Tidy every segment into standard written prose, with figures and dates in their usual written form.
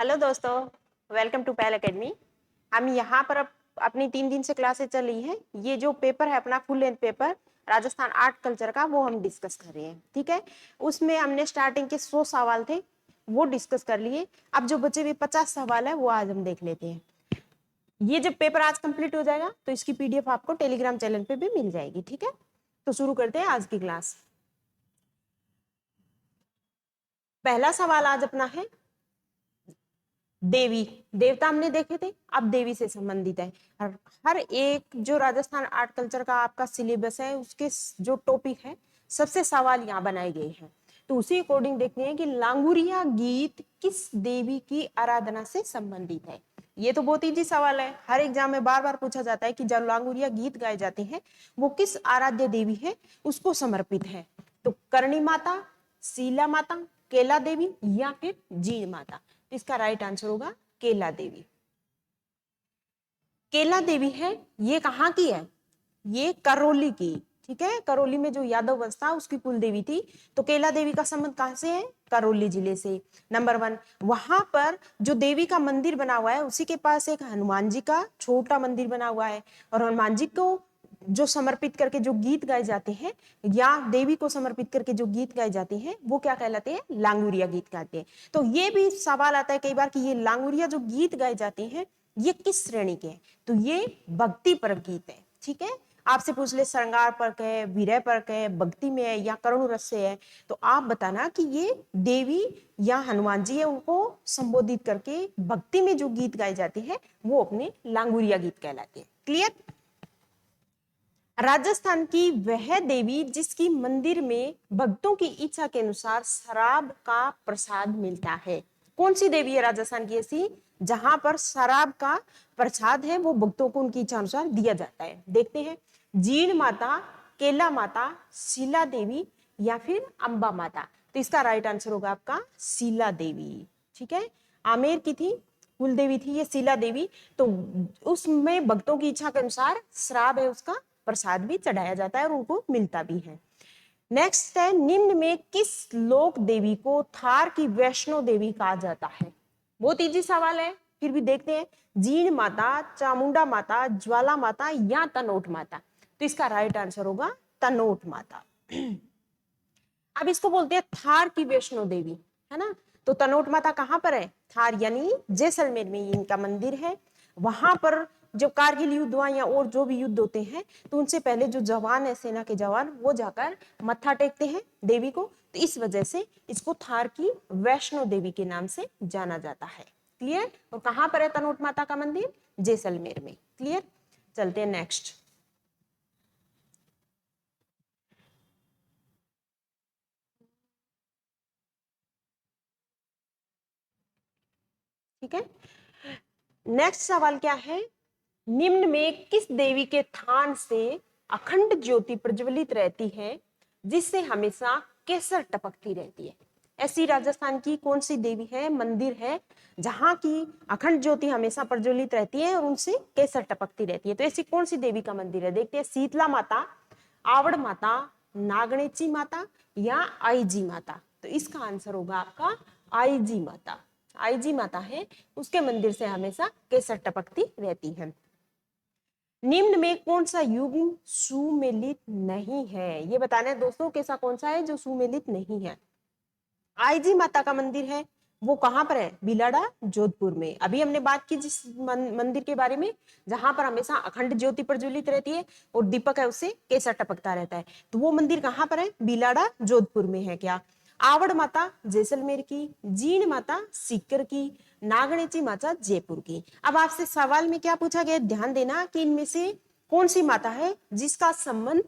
Hello दोस्तों, welcome to पहल academy. हम यहाँ पर अपनी 3 दिन से क्लासेस चल रही हैं। ये जो पेपर है अपना full length paper Rajasthan art culture का, वो हम डिस्कस कर रहे हैं। ठीक है, उसमें हमने स्टार्टिंग के 100 सवाल थे वो डिस्कस कर लिए। अब जो बचे हुए 50 सवाल है वो आज हम देख लेते हैं। ये जब पेपर आज कंप्लीट हो जाएगा तो इसकी पीडीएफ आपको टेलीग्राम चैनल पे भी मिल जाएगी। ठीक है, तो शुरू करते हैं आज की क्लास। पहला सवाल आज अपना है देवी। देवता हमने देखे थे, अब देवी से संबंधित है। हर एक जो राजस्थान आर्ट कल्चर का आपका सिलेबस है उसके जो टॉपिक है सबसे सवाल यहाँ बनाए गए हैं। तो उसी अकॉर्डिंग देखते हैं कि लांगुरिया गीत किस देवी की आराधना से संबंधित है। ये तो बहुत इजी सवाल है, हर एग्जाम में बार बार पूछा जाता है कि जो लांगुरिया गीत गाए जाते हैं वो किस आराध्य देवी है, उसको समर्पित है। तो करणी माता, शीला माता, केला देवी या फिर जीण माता। तो इसका राइट आंसर होगा केला देवी। केला देवी है, ये कहाँ की है? ये करौली की। ठीक है, करौली में जो यादव वंश था उसकी कुल देवी थी। तो केला देवी का संबंध कहां से है? करौली जिले से। नंबर 1, वहां पर जो देवी का मंदिर बना हुआ है उसी के पास एक हनुमान जी का छोटा मंदिर बना हुआ है। और हनुमान जी को जो समर्पित करके जो गीत गाए जाते हैं या देवी को समर्पित करके जो गीत गाए जाते हैं वो क्या कहलाते हैं? लांगुरिया गीत कहते हैं। तो ये भी सवाल आता है कई बार कि ये लांगुरिया जो गीत गाए जाते हैं ये किस श्रेणी के हैं? तो ये भक्ति पर गीत है। ठीक है, आपसे पूछ ले श्रृंगार पर है, विरह पर है, भक्ति में है या करुण रस से है, तो आप बताना कि ये देवी या हनुमान जी है उनको संबोधित करके भक्ति में जो गीत गाए जाते हैं वो अपने लांगुरिया गीत कहलाते हैं। क्लियर? राजस्थान की वह देवी जिसकी मंदिर में भक्तों की इच्छा के अनुसार शराब का प्रसाद मिलता है। कौन सी देवी है राजस्थान की ऐसी जहां पर शराब का प्रसाद है वो भक्तों को उनकी इच्छा अनुसार दिया जाता है? देखते हैं, जीण माता, केला माता, शीला देवी या फिर अंबा माता। तो इसका राइट आंसर होगा आपका शीला देवी। ठीक है, आमेर की थी, कुल देवी थी ये शीला देवी। तो उसमें भक्तों की इच्छा के अनुसार शराब है उसका प्रसाद भी चढ़ाया जाता है और उनको मिलता भी है। नेक्स्ट है, निम्न में किस लोक देवी को थार की वैष्णो देवी कहा जाता है? बहुत इजी सवाल है, फिर भी देखते हैं। जीण माता, चामुंडा माता, ज्वाला माता या तनोट माता। तो इसका राइट आंसर होगा तनोट माता। अब इसको बोलते हैं थार की वैष्णो देवी, है ना। तो तनोट माता कहां पर है? थार यानी जैसलमेर में इनका मंदिर है। वहां पर जो कारगिल युद्ध हुआ या और जो भी युद्ध होते हैं तो उनसे पहले जो जवान है, सेना के जवान, वो जाकर मत्था टेकते हैं देवी को। तो इस वजह से इसको थार की वैष्णो देवी के नाम से जाना जाता है। क्लियर? और कहां पर है तनोट माता का मंदिर? जैसलमेर में। क्लियर? चलते हैं नेक्स्ट। ठीक है, नेक्स्ट सवाल क्या है? निम्न में किस देवी के थान से अखंड ज्योति प्रज्वलित रहती है जिससे हमेशा केसर टपकती रहती है? ऐसी राजस्थान की कौन सी देवी है, मंदिर है जहां की अखंड ज्योति हमेशा प्रज्वलित रहती है और उनसे केसर टपकती रहती है? तो ऐसी कौन सी देवी का मंदिर है? देखते हैं, शीतला माता, आवड़ माता, नागणेची माता या आईजी माता। तो इसका आंसर होगा आपका आईजी माता। आईजी माता है, उसके मंदिर से हमेशा केसर टपकती रहती है। निम्न में कौन सा युग्म सुमेलित नहीं है? ये बताना है दोस्तों, कैसा कौन सा है जो सुमेलित नहीं है? आईजी माता का मंदिर है वो कहां पर है? बिलाड़ा, जोधपुर में। अभी हमने बात की जिस मंदिर के बारे में जहां पर हमेशा अखंड ज्योति प्रज्वलित रहती है और दीपक है उससे केसर टपकता रहता है, तो वो मंदिर कहां पर है? बिलाड़ा, जोधपुर में है। क्या? आवड़ माता जैसलमेर की, जीण माता सीकर की, नागणेची माता जयपुर की। अब आपसे सवाल में क्या पूछा गया, ध्यान देना कि इनमें से कौन सी माता है जिसका संबंध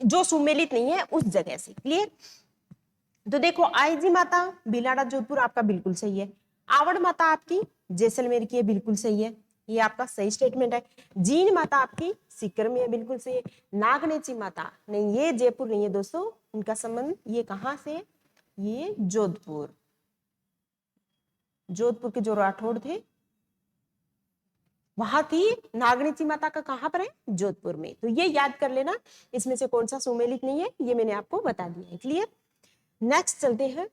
जो सुमेलित नहीं है उस जगह से। क्लियर? तो देखो, आईजी माता बिलाड़ा जोधपुर आपका बिल्कुल सही है। आवड़ माता आपकी जैसलमेर की है, बिल्कुल सही है, ये आपका सही स्टेटमेंट है। जीण माता आपकी सीकर में है, बिल्कुल सही है। नागनेची माता नहीं, ये जयपुर नहीं है दोस्तों, उनका संबंध ये कहां से? ये जोधपुर, जोधपुर के जो राठौड़ थे वहां थी नागनेची माता का। कहां पर है? जोधपुर में। तो ये याद कर लेना, इसमें से कौन सा सुमेलित नहीं है ये मैंने आपको बता दिया है। क्लियर? नेक्स्ट चलते हैं।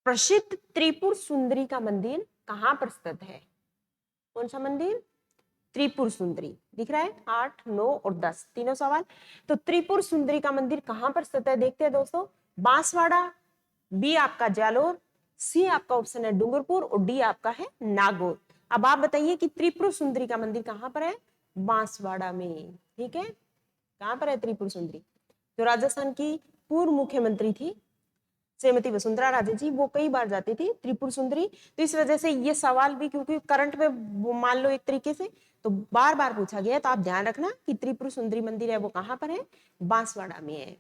प्रसिद्ध त्रिपुर सुंदरी का मंदिर कहाँ पर स्थित है? कौन सा मंदिर? त्रिपुर सुंदरी। दिख रहा है 8, 9 और 10 तीनों सवाल। तो त्रिपुर सुंदरी का मंदिर कहाँ पर स्थित है देखते हैं दोस्तों। बांसवाड़ा, बी आपका जालोर, सी आपका ऑप्शन है डूंगरपुर और डी आपका है नागौर। अब आप बताइए कि त्रिपुर सुंदरी का मंदिर कहाँ पर है? बांसवाड़ा में। ठीक है, कहाँ पर है त्रिपुर सुंदरी? जो राजस्थान की पूर्व मुख्यमंत्री थी श्रीमती वसुंधरा राजे जी, वो कई बार जाती थी त्रिपुर सुंदरी। तो इस वजह से ये सवाल भी, क्योंकि करंट में मान लो एक तरीके से तो बार बार पूछा गया है, तो आप ध्यान रखना कि त्रिपुर सुंदरी मंदिर है वो कहाँ पर है? बांसवाड़ा में है।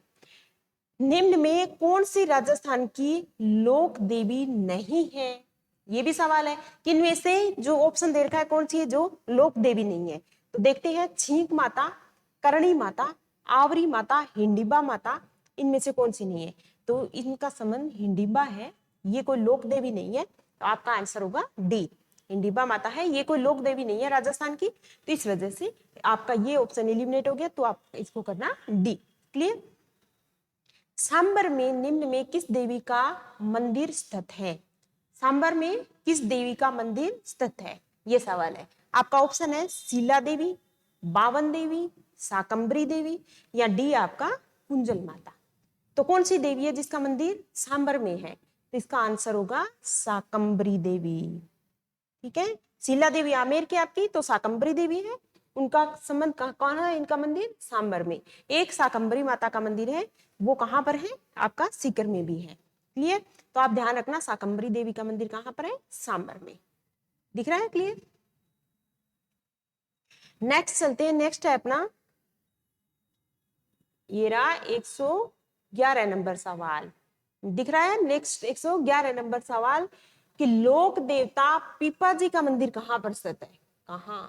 निम्न में कौन सी राजस्थान की लोक देवी नहीं है? ये भी सवाल है कि इनमें से जो ऑप्शन दे रखा है कौन सी है जो लोक देवी नहीं है। तो देखते हैं, छींक माता, करणी माता, आवरी माता, हिंडिबा माता, इनमें से कौन सी नहीं है? तो इनका संबंध हिंडिबा है, ये कोई लोक देवी नहीं है। तो आपका आंसर होगा डी, हिंडिबा माता है, ये कोई लोक देवी नहीं है राजस्थान की। तो इस वजह से आपका ये ऑप्शन एलिमिनेट हो गया, तो आप इसको करना डी। क्लियर? सांबर में निम्न में किस देवी का मंदिर स्थित है? सांबर में किस देवी का मंदिर स्थित है, ये सवाल है। आपका ऑप्शन है शीला देवी, बावन देवी, शाकंभरी देवी या डी आपका कुंजल माता। तो कौन सी देवी है जिसका मंदिर सांबर में है? तो इसका आंसर होगा शाकंभरी देवी। ठीक है, शीला देवी आमेर की आपकी, तो शाकंभरी देवी है, उनका संबंध कौन है? इनका मंदिर सांबर में। एक शाकंभरी माता का मंदिर है, वो कहां पर है? आपका सीकर में भी है। क्लियर? तो आप ध्यान रखना, शाकंभरी देवी का मंदिर कहां पर है? सांबर में। दिख रहा है? क्लियर? नेक्स्ट चलते हैं। नेक्स्ट है अपना ये रहा 111 नंबर सवाल। दिख रहा है? नेक्स्ट 111 नंबर सवाल कि लोक देवता पीपा जी का मंदिर कहां पर स्थित है? कहां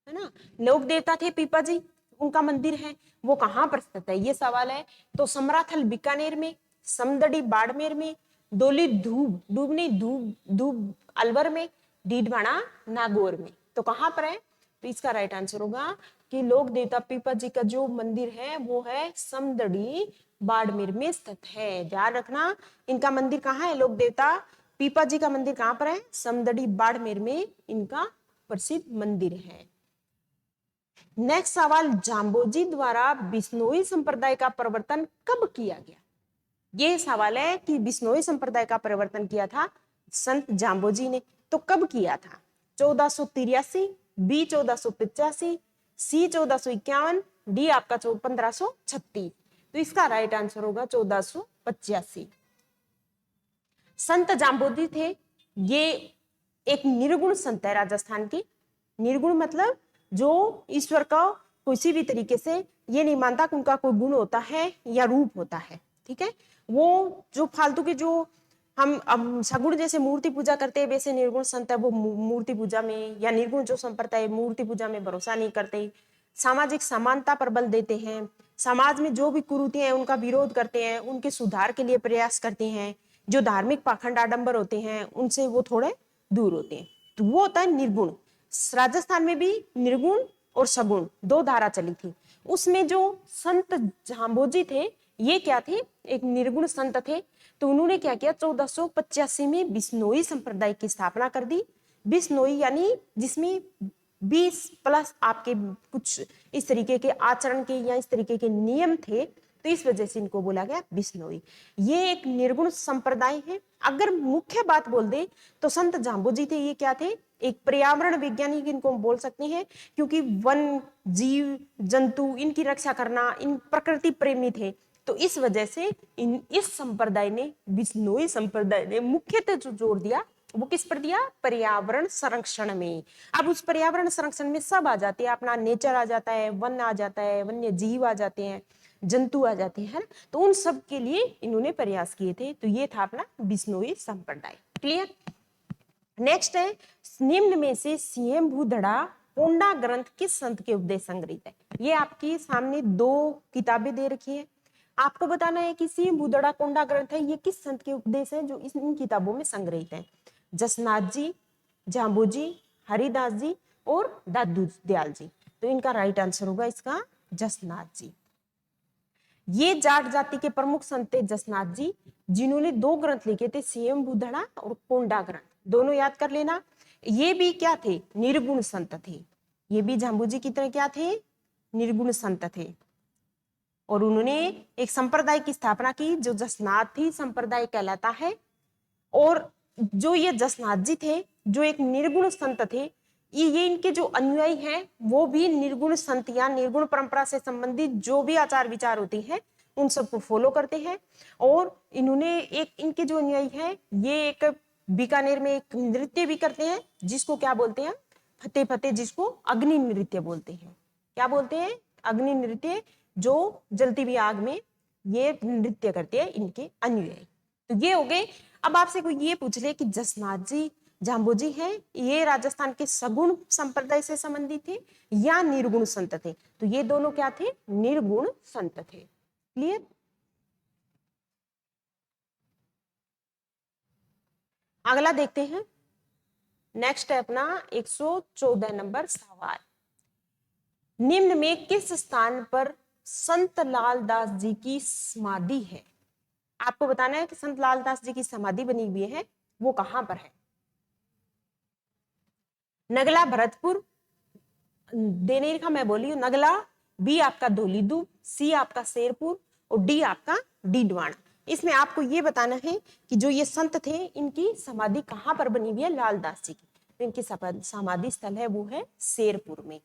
है ना, लोक देवता थे पीपा जी, उनका मंदिर है, वो कहां पर स्थित है, ये सवाल है। तो समराथल बीकानेर में, समदड़ी बाड़मेर में, डोली धूब डूब नहीं धूब धूब अलवर में, डीडवाना नागौर में। तो कहां पर है? तो इसका राइट आंसर होगा कि लोक देवता पीपा जी का जो मंदिर है वो है समदड़ी बाड़मेर में स्थित है। ध्यान रखना, इनका मंदिर कहाँ है? लोक देवता पीपा जी का मंदिर कहां पर है? समदड़ी बाड़मेर में इनका प्रसिद्ध मंदिर है। नेक्स्ट सवाल, जाम्बोजी द्वारा बिश्नोई संप्रदाय का प्रवर्तन कब किया गया? ये सवाल है कि बिश्नोई संप्रदाय का प्रवर्तन किया था संत जाम्बोजी ने, तो कब किया था? 1483, बी 1485, सी 1451, डी आपका 1536। तो इसका राइट आंसर होगा 1485। संत जाम्बोजी थे, ये एक निर्गुण संत है राजस्थान की। निर्गुण मतलब जो ईश्वर का किसी भी तरीके से ये नहीं मानता कि उनका कोई गुण होता है या रूप होता है। ठीक है, वो जो फालतू के जो हम सगुण जैसे मूर्ति पूजा करते हैं, वैसे निर्गुण संत है वो मूर्ति पूजा में या निर्गुण जो संप्रदाय मूर्ति पूजा में भरोसा नहीं करते। सामाजिक समानता पर बल देते हैं, समाज में जो भी कुरीतियां हैं उनका विरोध करते हैं, उनके सुधार के लिए प्रयास करते हैं। जो धार्मिक पाखंड आडंबर होते हैं उनसे वो थोड़े दूर होते हैं, तो वो होता है निर्गुण। राजस्थान में भी निर्गुण और सगुण दो धारा चली थी। उसमें जो संत जाम्बोजी थे ये क्या थे? एक निर्गुण संत थे। तो उन्होंने क्या किया? 1485 में बिश्नोई संप्रदाय की स्थापना कर दी। बिश्नोई यानी जिसमें 20 प्लस आपके कुछ इस तरीके के आचरण के या इस तरीके के नियम थे, तो इस वजह से इनको बोला गया बिश्नोई। ये एक निर्गुण संप्रदाय है। अगर मुख्य बात बोल दे तो संत जाम्बोजी थे, ये क्या थे? एक पर्यावरण वैज्ञानिक इनको बोल सकते हैं, क्योंकि वन जीव जंतु इनकी रक्षा करना, इन प्रकृति प्रेमी थे। तो इस वजह से इस संप्रदाय ने, बिश्नोई संप्रदाय ने मुख्यतः जो जोर दिया वो किस पर दिया? पर्यावरण संरक्षण में। अब उस पर्यावरण संरक्षण में सब आ जाते हैं, अपना नेचर आ जाता है, वन आ जाता है, वन्य जीव आ जाते हैं, जंतु आ जाते हैं। तो उन सब के लिए इन्होंने प्रयास किए थे। तो ये था अपना बिश्नोई संप्रदाय। क्लियर? नेक्स्ट है, निम्न में से स्वयंभू धड़ा कोंडा ग्रंथ किस संत के उपदेश संग्रहित है? ये आपकी सामने दो किताबें दे रखी है, आपको बताना है कि स्वयंभू धड़ा कोंडा ग्रंथ है ये किस संत के उपदेश है जो इन किताबों में संग्रहित है? जसनाथ जी, जाम्बोजी, हरिदास जी और दादू दयाल जी। तो इनका राइट आंसर होगा इसका जसनाथ जी। ये जाट जाति के प्रमुख संत थे जसनाथ जी, जिन्होंने 2 ग्रंथ लिखे थे, स्वयंभू धड़ा और कोंडा ग्रंथ, दोनों याद कर लेना। ये भी क्या थे, निर्गुण संत थे। ये भी झांबू जी की तरह क्या थे, निर्गुण संत थे। और उन्होंने एक संप्रदाय की स्थापना की जो जसनाथी संप्रदाय कहलाता है। और जो ये जसनाथ जी थे, जो एक निर्गुण संत थे, ये इनके जो अनुयायी हैं वो भी निर्गुण संत या निर्गुण परंपरा से संबंधित जो भी आचार विचार होते हैं उन सबको फॉलो करते हैं। और इन्होंने एक, इनके जो अनुयायी हैं ये एक बीकानेर में एक नृत्य भी करते हैं जिसको क्या बोलते हैं, फतेह फतेह, जिसको अग्नि नृत्य बोलते हैं। क्या बोलते हैं, अग्नि नृत्य, जो जलती हुई आग में ये नृत्य करते हैं इनके अनुयायी। तो ये हो गए। अब आपसे कोई ये पूछ ले कि जसनाथ जी, झांबू जी हैं, ये राजस्थान के सगुण संप्रदाय से संबंधित थे या निर्गुण संत थे, तो ये दोनों क्या थे, निर्गुण संत थे। क्लियर। अगला देखते हैं। नेक्स्ट है अपना 114 नंबर सवाल। निम्न में किस स्थान पर संत लालदास जी की समाधि है? आपको बताना है कि संत लालदास जी की समाधि बनी हुई है, वो कहां पर है। नगला भरतपुर, देनेर का मैं बोली हूं नगला, बी आपका धौलीदूब, सी आपका शेरपुर और डी आपका डीडवाना। इसमें आपको ये बताना है कि जो ये संत थे इनकी समाधि कहां पर बनी हुई है, लालदास जी की। तो इनकी समाधि स्थल है वो है शेरपुर में।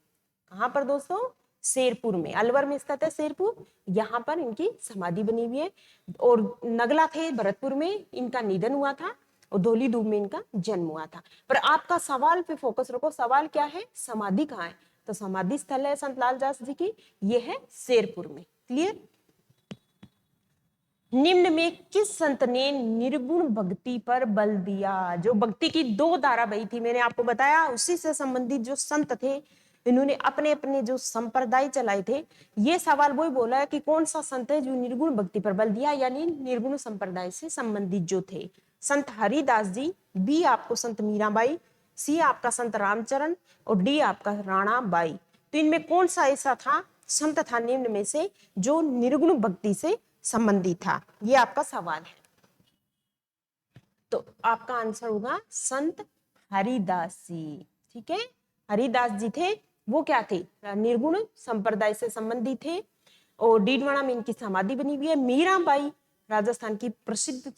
कहां पर दोस्तों, शेरपुर में, अलवर में स्थित है शेरपुर, यहाँ पर इनकी समाधि बनी हुई है। और नगला थे भरतपुर में इनका निधन हुआ था और धौलीदूब में इनका जन्म हुआ था। पर आपका सवाल पे फोकस रखो, सवाल क्या है, समाधि कहाँ है, तो समाधि स्थल है संत लालदास जी की, ये है शेरपुर में। क्लियर। निम्न में किस संत ने निर्गुण भक्ति पर बल दिया? जो भक्ति की 2 धारा बही थी मैंने आपको बताया, उसी से संबंधित जो संत थे इन्होंने अपने अपने जो संप्रदाय चलाए थे। ये सवाल वही बोला है कि कौन सा संत है जो निर्गुण भक्ति पर बल दिया, यानी निर्गुण संप्रदाय से संबंधित जो थे। संत हरिदास जी, बी आपको संत मीराबाई, सी आपका संत रामचरण और डी आपका राणा बाई। तो इनमें कौन सा ऐसा था संत था निम्न में से जो निर्गुण भक्ति से संबंधित था, ये आपका सवाल है। तो आपका आंसर होगा संत हरिदास जी। ठीक है, हरिदास जी थे, वो क्या थे, निर्गुण संप्रदाय से संबंधित थे। और डीडवाना में इनकी समाधि बनी हुई है। मीराबाई राजस्थान की प्रसिद्ध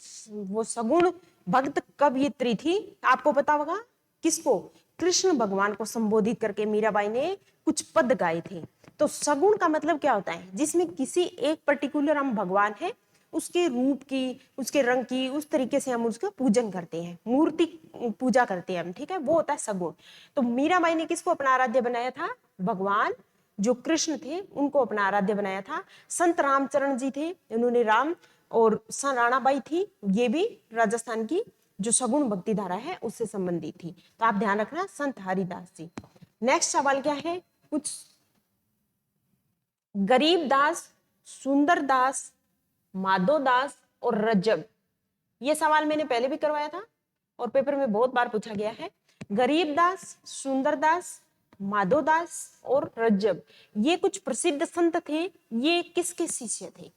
वो सगुण भक्त कवयित्री थी। आपको पता होगा किसको, कृष्ण भगवान को संबोधित करके मीराबाई ने कुछ पद गाए थे। तो सगुण का मतलब क्या होता है, जिसमें किसी एक पर्टिकुलर हम भगवान है उसके रूप की, उसके रंग की, उस तरीके से हम उसका पूजन करते हैं, मूर्ति पूजा करते हैं हम, ठीक है, वो होता है सगुण। तो मीराबाई ने किसको अपना आराध्य बनाया था, भगवान जो कृष्ण थे उनको अपना आराध्य बनाया था। संत रामचरण जी थे, उन्होंने राम, और राणाबाई थी, ये भी राजस्थान की जो सगुण भक्ति धारा है उससे संबंधित थी। तो आप ध्यान रखना संत हरिदास जी। नेक्स्ट सवाल क्या है, कुछ गरीबदास, सुंदरदास, माधोदास और रजब, ये सवाल मैंने पहले भी करवाया था और पेपर में बहुत बार पूछा गया है। गरीबदास, सुंदरदास, माधोदास और रजब, ये कुछ प्रसिद्ध संत थे। ये किसके शिष्य थे,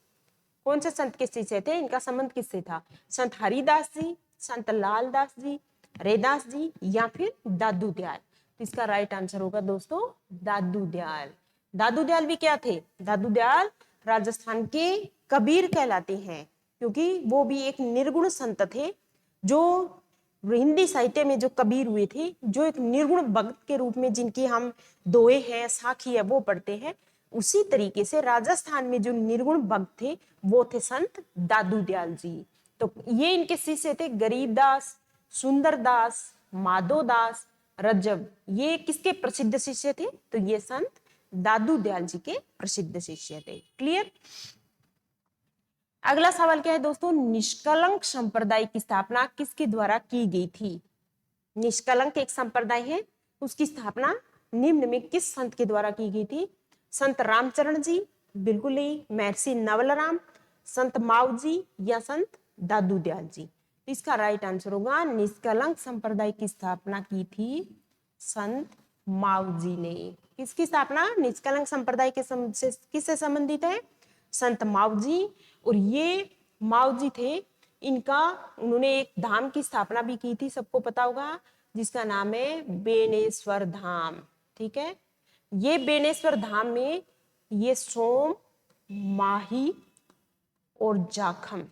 कौन से संत के शिष्य थे, इनका संबंध किससे था, संत हरिदास जी, संत लालदास जी, रैदास जी या फिर दादू दयाल। तो इसका राइट आंसर होगा दोस्तों दादू दयाल। दादू दयाल भी क्या थे, दादू दयाल राजस्थान के कबीर कहलाते हैं, क्योंकि वो भी एक निर्गुण संत थे जो हिंदी साहित्य में जो कबीर हुए थे, जो एक निर्गुण भक्त के रूप में जिनकी हम दोहे हैं, साखी है, वो पढ़ते हैं। उसी तरीके से राजस्थान में जो निर्गुण भक्त थे वो थे संत दादू दयाल जी। तो ये इनके शिष्य थे गरीबदास, सुंदरदास, माधोदास, रजब। ये किसके प्रसिद्ध शिष्य थे, तो ये संत दादू दयाल जी के प्रसिद्ध शिष्य थे। क्लियर। अगला सवाल क्या है दोस्तों, निष्कलंक संप्रदाय की स्थापना किसके द्वारा की गई थी। निष्कलंक एक संप्रदाय है, उसकी स्थापना निम्न में किस संत के द्वारा की गई थी। संत रामचरण जी, बिल्कुल नहीं, महर्षि नवलराम, संत माव जी या संत दादू दयाल जी। तो इसका राइट आंसर होगा निष्कलंक संप्रदाय की स्थापना की थी संत माव जी ने। किसकी स्थापना, निष्कलंक संप्रदाय के किससे संबंधित है, संत मावजी। और ये मावजी थे, इनका उन्होंने एक धाम की स्थापना भी की थी, सबको पता होगा, जिसका नाम है बेनेश्वर धाम। ठीक है, ये बेनेश्वर धाम में ये सोम, माही और जाखम,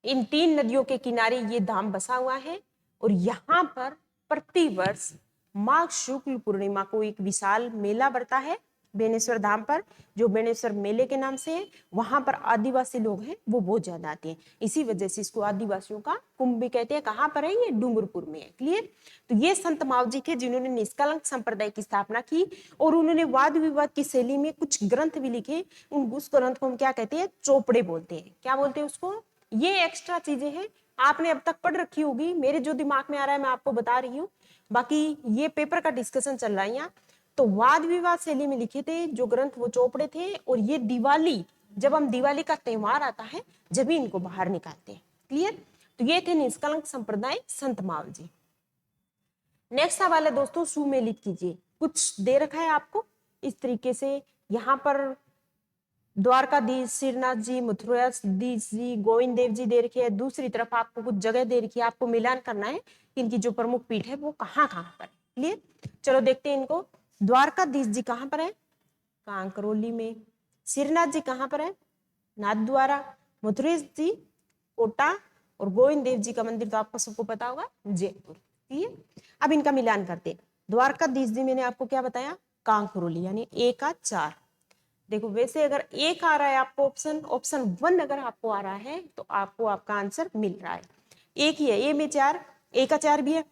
इन 3 नदियों के किनारे ये धाम बसा हुआ है। और यहाँ पर प्रतिवर्ष माघ शुक्ल पूर्णिमा को एक विशाल मेला बढ़ता है बेनेश्वर धाम पर, जो बेनेश्वर मेले के नाम से है। वहां पर आदिवासी लोग हैं वो बहुत ज्यादा आते हैं, इसी वजह से इसको आदिवासियों का कुंभ भी कहते हैं। कहाँ पर है ये? डूंगरपुर में है। क्लियर? तो ये संत मावजी थे जिन्होंने निष्कलंक संप्रदाय की स्थापना की, और उन्होंने वाद विवाद की शैली में कुछ ग्रंथ भी लिखे। उस ग्रंथ को हम क्या कहते हैं? चोपड़े बोलते हैं। क्या बोलते हैं उसको? ये एक्स्ट्रा चीजें हैं, आपने अब तक पढ़ रखी होगी, मेरे जो दिमाग में आ रहा है मैं आपको बता रही हूँ, बाकी ये पेपर का डिस्कशन चल रहा है यहाँ। तो वाद विवाद शैली में लिखे थे जो ग्रंथ, वो चोपड़े थे। और ये दिवाली, जब हम दिवाली का त्योहार आता है जब भी इनको बाहर निकालते हैं। क्लियर? तो ये थे निष्कलंक संप्रदाय संत मावजी। नेक्स्ट सवाल है दोस्तों, सुमेलित कीजिए। कुछ दे रखा है आपको इस तरीके से, यहाँ पर द्वारकाधीश, श्रीनाथ जी, मथुराधीश जी, गोविंद देव जी दे रखे हैं। दूसरी तरफ आपको कुछ जगह दे रखी है, आपको मिलान करना है कि इनकी जो प्रमुख पीठ है वो कहाँ कहाँ पर। क्लियर? चलो देखते हैं इनको। द्वारकाधीश जी कहाँ पर है? कांकरोली में। श्रीनाथ जी कहाँ पर है? नाथद्वारा। मथुरेश जी कोटा। और गोविंद देव जी का मंदिर तो आपको सबको पता होगा, जयपुर। क्लियर? अब इनका मिलान करते हैं। द्वारकाधीश जी मैंने आपको क्या बताया? कांकरोली, यानी 1 का 4। देखो वैसे अगर एक आ रहा है आपको ऑप्शन 1 अगर आपको आ रहा है तो आपको आपका आंसर मिल रहा है। एक ही है, ए में 4, ए का 4 भी है।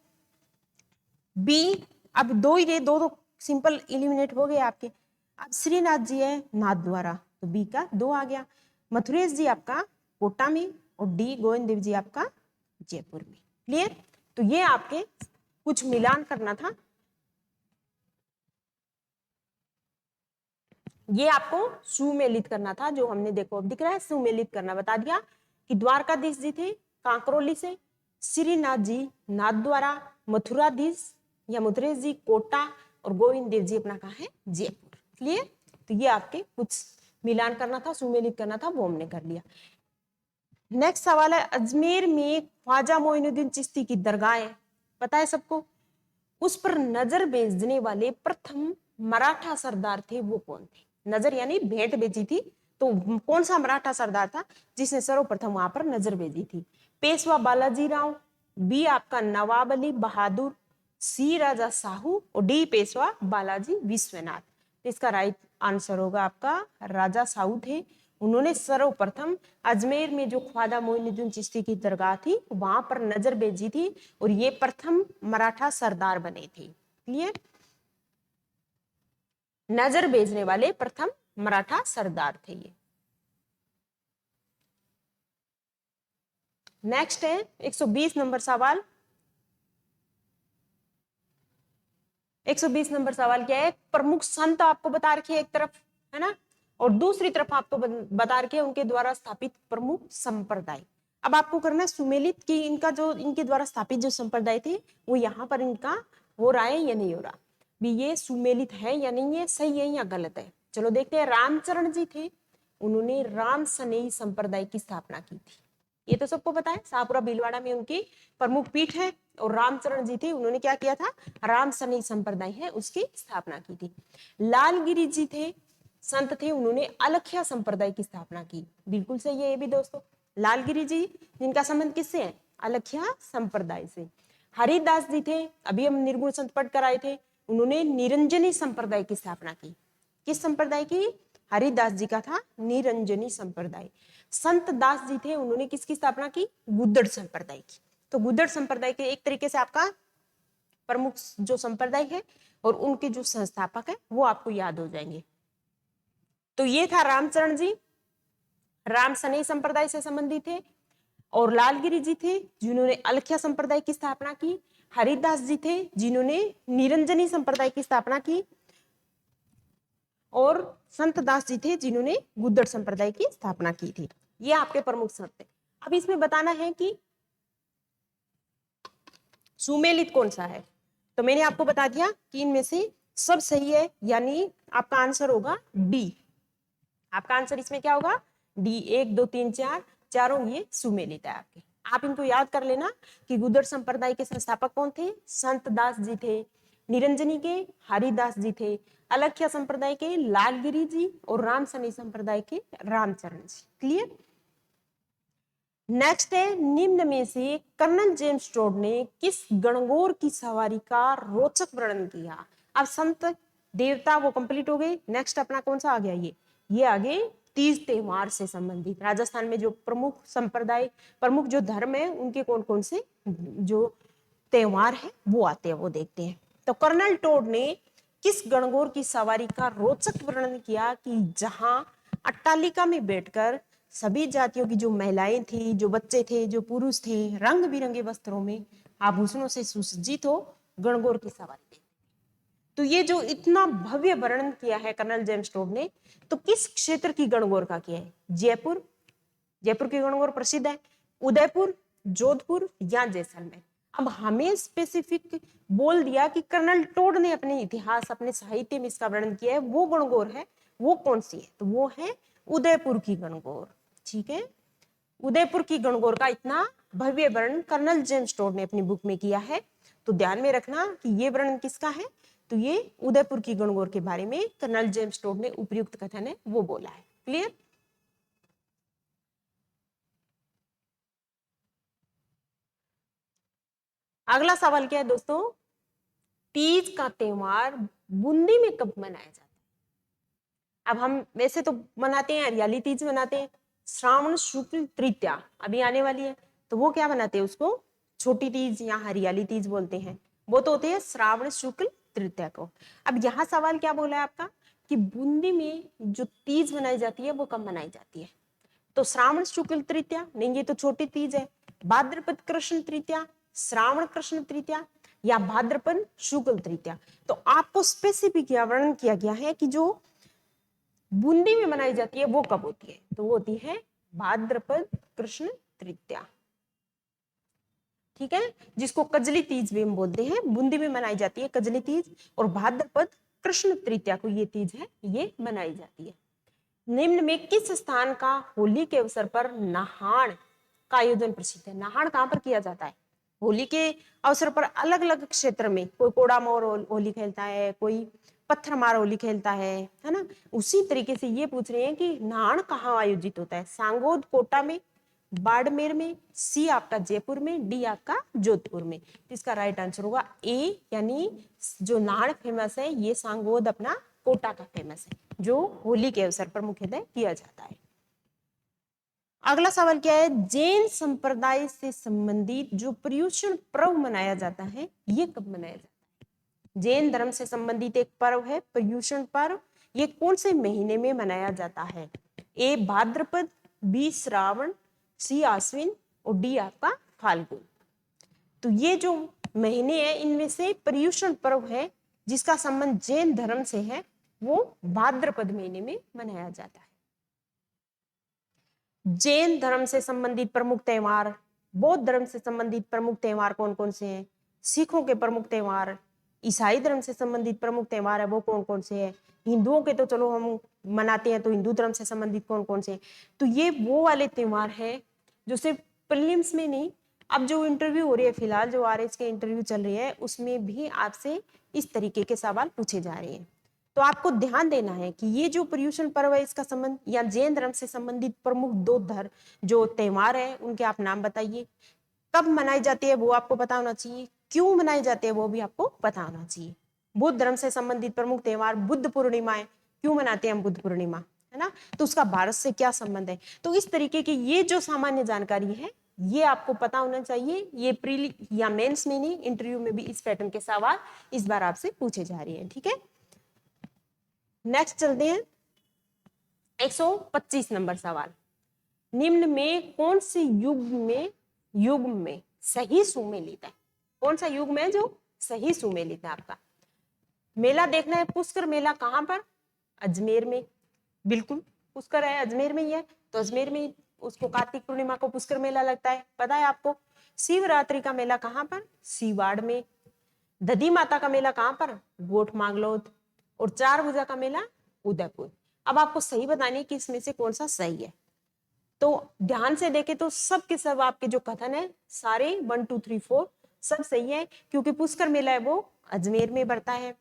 बी, अब 2 ही रहे, 2 सिंपल इलिमिनेट हो गए आपके। अब श्रीनाथ जी है नाथद्वारा, तो बी का 2 आ गया। मथुरेश जी आपका कोटा में, और डी गोविंद देव जी आपका जयपुर में। क्लियर? तो ये आपके कुछ मिलान करना था, ये आपको सुमेलित करना था, जो हमने देखो अब दिख रहा है सुमेलित करना। बता दिया कि द्वारकाधीश जी थे कांकरोली से, श्रीनाथ जी नाथद्वारा, मथुराधीश या मथुरेश जी कोटा, और गोविंद देव जी अपना कहा है जयपुर। क्लियर? तो ये आपके कुछ मिलान करना था, सुमेलित करना था, वो हमने कर लिया। नेक्स्ट सवाल है, अजमेर में ख्वाजा मोइनुद्दीन चिश्ती की दरगाह है, पता है सबको? उस पर नजर बेचने वाले प्रथम मराठा सरदार थे, वो कौन थे? नजर यानी भेंट बेची थी, तो कौन सा मराठा सरदार था जिसने सर्वप्रथम वहां पर नजर भेजी थी? पेशवा बालाजी राव, बी आपका नवाब अली बहादुर, सी राजा साहू, और डी पेशवा बालाजी विश्वनाथ। तो इसका राइट आंसर होगा आपका राजा साहू थे। उन्होंने सर्वप्रथम अजमेर में जो ख्वाजा मोइनुद्दीन चिश्ती की दरगाह थी वहां पर नजर भेजी थी, और ये प्रथम मराठा सरदार बने थे। क्लियर? नजर भेजने वाले प्रथम मराठा सरदार थे ये। नेक्स्ट है 120 नंबर सवाल। 120 नंबर सवाल क्या है? प्रमुख संत आपको बता रखे एक तरफ, है ना, और दूसरी तरफ आपको बता रखे उनके द्वारा स्थापित प्रमुख संप्रदाय। अब आपको करना है सुमेलित की इनका जो इनके द्वारा स्थापित जो संप्रदाय थे वो यहाँ पर इनका हो रहा है या नहीं हो रहा, भी ये सुमेलित है या नहीं है, सही है या गलत है। चलो देखते हैं। रामचरण जी थे, उन्होंने राम सनेही संप्रदाय की स्थापना की थी, ये तो सबको पता है, शाहपुरा भीलवाड़ा में उनकी प्रमुख पीठ है। और रामचरण जी थे, उन्होंने क्या किया था? राम सनेही संप्रदाय है उसकी स्थापना की थी। लालगिरी जी थे, संत थे, उन्होंने अलख्या संप्रदाय की स्थापना की। बिल्कुल सही है ये भी दोस्तों। लालगिरी जी जिनका संबंध किससे है? अलख्या संप्रदाय से। हरिदास जी थे, अभी हम निर्गुण संत पढ़ कर आए थे, उन्होंने निरंजनी संप्रदाय की स्थापना की। किस संप्रदाय की? हरिदास जी का था निरंजनी संप्रदाय। संत दास जी थे, उन्होंने किसकी स्थापना की? गुद्दड़ संप्रदाय की। तो गुद्दड़ संप्रदाय के एक तरीके से आपका प्रमुख जो संप्रदाय है और उनके जो संस्थापक है वो आपको याद हो जाएंगे। तो ये था रामचरण जी, राम सनेही संप्रदाय से संबंधित थे। और लालगिरी जी थे जिन्होंने अलख्या संप्रदाय की स्थापना की। हरिदास जी थे जिन्होंने निरंजनी संप्रदाय की स्थापना की। और संत दास जी थे जिन्होंने गुद्दड़ संप्रदाय की स्थापना की थी। ये आपके प्रमुख संत थे। अब इसमें बताना है कि सुमेलित कौन सा है, तो मैंने आपको बता दिया कि इनमें से सब सही है, यानी आपका आंसर होगा डी। आपका आंसर इसमें क्या होगा? डी। 1 2 3 4 चारों ये सुमेलित है आपके। आप इनको याद कर लेना कि गुर्जर संप्रदाय के संस्थापक कौन थे? संत दास जी थे। निरंजनी के हरिदास जी थे। अलख्या संप्रदाय के लालगिरी जी और राम सनी संप्रदाय के रामचरण जी। क्लियर? नेक्स्ट है, निम्न में से कर्नल जेम्स टोड ने किस गणगौर की सवारी का रोचक वर्णन किया? अब संत देवता वो कंप्लीट हो गए। नेक्स्ट अपना कौन सा आ गया? ये आगे तीज त्योहार से संबंधित राजस्थान में जो प्रमुख संप्रदाय, प्रमुख जो धर्म है, उनके कौन कौन से जो त्योहार है वो आते हैं, वो देखते हैं। तो कर्नल टोड ने किस गणगौर की सवारी का रोचक वर्णन किया कि जहां अट्टालिका में बैठकर सभी जातियों की जो महिलाएं थी, जो बच्चे थे, जो पुरुष थे, रंग बिरंगे वस्त्रों में आभूषणों से सुसज्जित हो गणगौर की सवारी थी। तो ये जो इतना भव्य वर्णन किया है कर्नल जेम्स टोड ने, तो किस क्षेत्र की गणगौर का किया है? जयपुर, जयपुर की गणगौर प्रसिद्ध है, उदयपुर, जोधपुर या जैसलमेर। अब हमें स्पेसिफिक बोल दिया कि कर्नल टोड ने अपने इतिहास, अपने साहित्य में इसका वर्णन किया है, वो गणगौर है, वो कौन सी है? तो वो है उदयपुर की गणगौर। ठीक है, उदयपुर की गणगौर का इतना भव्य वर्णन कर्नल जेम्स टोड ने अपनी बुक में किया है। तो ध्यान में रखना कि ये वर्णन किसका है? तो ये उदयपुर की गणगौर के बारे में कर्नल जेम्स टोड ने उपयुक्त कथन है वो बोला है। क्लियर? अगला सवाल क्या है दोस्तों? तीज का त्योहार बूंदी में कब मनाया जाता है? अब हम वैसे तो मनाते हैं, हरियाली तीज मनाते हैं, श्रावण शुक्ल तृतीया अभी आने वाली है, तो वो क्या मनाते हैं? उसको छोटी तीज या हरियाली तीज बोलते हैं। वो तो होते हैं श्रावण शुक्ल तृतीया को। अब यहाँ सवाल क्या बोला है आपका कि बूंदी में जो तीज मनाई जाती है वो कब मनाई जाती है? तो श्रावण शुक्ल तृतीया नहीं, ये तो छोटी तीज है। भाद्रपद कृष्ण तृतीया, श्रावण कृष्ण तृतीया या भाद्रपद शुक्ल तृतीया। तो आपको स्पेसिफिक वर्णन किया गया है कि जो बूंदी में मनाई जाती है वो कब होती है? तो वो होती है भाद्रपद कृष्ण तृतीया। ठीक है, जिसको कजली तीज भी हम बोलते हैं। बूंदी में मनाई जाती है कजली तीज, और भाद्रपद कृष्ण तृतीया को ये तीज है ये मनाई जाती है। निम्न में किस स्थान का होली के अवसर पर नहान का आयोजन प्रसिद्ध है? नहान कहां पर किया जाता है? होली के अवसर पर अलग अलग क्षेत्र में, कोई कोड़ा मोर होली खेलता है, कोई पत्थर मार होली खेलता है ना। उसी तरीके से ये पूछ रहे हैं कि नहान कहाँ आयोजित होता है? सांगोद कोटा में, बाड़मेर में, सी आपका जयपुर में, डी आपका जोधपुर में। तो इसका राइट आंसर होगा ए, यानी जो नाड़ फेमस है ये सांगोद अपना कोटा का फेमस है, जो होली के अवसर पर मुख्यतः किया जाता है। अगला सवाल क्या है? जैन संप्रदाय से संबंधित जो पर्युषण पर्व मनाया जाता है ये कब मनाया जाता है? जैन धर्म से संबंधित एक पर्व है पर्युषण पर्व, ये कौन से महीने में मनाया जाता है? ए भाद्रपद, बी श्रावण, सी आश्विन और डी आपका फाल्गुन। तो ये जो महीने हैं इनमें से पर्युषण पर्व है जिसका संबंध जैन धर्म से है वो भाद्रपद महीने में मनाया जाता है। जैन धर्म से संबंधित प्रमुख त्योहार, बौद्ध धर्म से संबंधित प्रमुख त्योहार कौन कौन से हैं? सिखों के प्रमुख त्योहार, ईसाई धर्म से संबंधित प्रमुख त्योहार है वो कौन कौन से हैं? हिंदुओं के तो चलो हम मनाते हैं, तो हिंदू धर्म से संबंधित कौन कौन से हैं? तो ये वो वाले त्योहार है जो सिर्फ प्रीलिम्स में नहीं, अब जो इंटरव्यू हो रही है फिलहाल, जो आरएच के इंटरव्यू चल रही है उसमें भी आपसे इस तरीके के सवाल पूछे जा रहे हैं। तो आपको ध्यान देना है कि ये जो पर्युषण पर्व है इसका संबंध या जैन धर्म से संबंधित प्रमुख दो धर्म जो त्योहार है उनके आप नाम बताइए। कब मनाई जाती है वो आपको पता होना चाहिए, क्यों मनाई जाती है वो भी आपको पता होना चाहिए। बुद्ध धर्म से संबंधित प्रमुख त्योहार बुद्ध पूर्णिमा है, क्यों मनाते हैं हम बुद्ध पूर्णिमा, है ना? तो उसका भारत से क्या संबंध है? तो इस तरीके की ये जो सामान्य जानकारी है ये आपको पता होना चाहिए। ये प्री या मेंस में नहीं, इंटरव्यू में भी इस पैटर्न के सवाल इस बार आपसे पूछे जा रहे हैं। ठीक है, नेक्स्ट चलते हैं 125 नंबर सवाल। निम्न में कौन से युग में सही सुमेलित है? कौन सा युग में जो सही सुमेलित है? आपका मेला देखना है, पुष्कर मेला कहां पर? अजमेर में। बिल्कुल पुष्कर है अजमेर में ही है, तो अजमेर में उसको कार्तिक पूर्णिमा को पुष्कर मेला लगता है, पता है आपको। शिवरात्रि का मेला कहां पर? सीवाड़ में। दधी माता का मेला कहां पर? गोठ मांगलोद। और चार भुजा का मेला उदयपुर। अब आपको सही बतानी है कि इसमें से कौन सा सही है। तो ध्यान से देखें तो सब के सब आपके जो कथन है सारे 1 2 3 4 सब सही है, क्योंकि पुष्कर मेला है वो अजमेर में बढ़ता है।